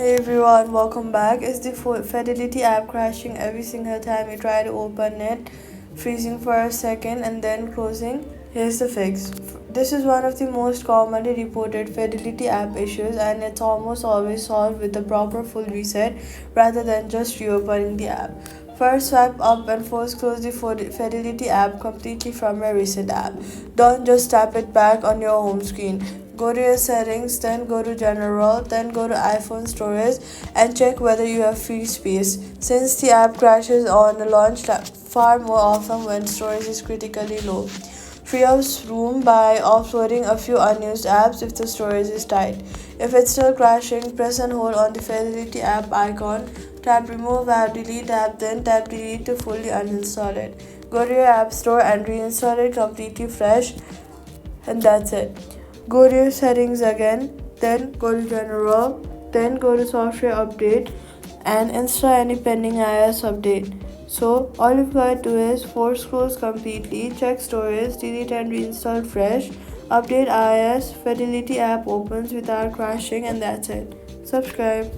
Hey everyone, welcome back. Is the Fidelity app crashing every single time you try to open it, freezing for a second and then closing? Here's the fix. This is one of the most commonly reported Fidelity app issues, and it's almost always solved with a proper full reset rather than just reopening the app. First, swipe up and force close the Fidelity app completely from your recent app. Don't just tap it back on your home screen. Go to your settings, then go to general, then go to iPhone storage and check whether you have free space. Since the app crashes on the launch far more often when storage is critically low. Free up room by offloading a few unused apps if the storage is tight. If it's still crashing, press and hold on the Fidelity app icon, tap remove app, delete app, then tap delete to fully uninstall it. Go to your app store and reinstall it completely fresh, and that's it. Go to your settings again, then go to general, then go to software update and install any pending iOS update. So all you've got to do is force close completely, check storage, delete and reinstall fresh, update iOS, Fidelity app opens without crashing, and that's it. Subscribe.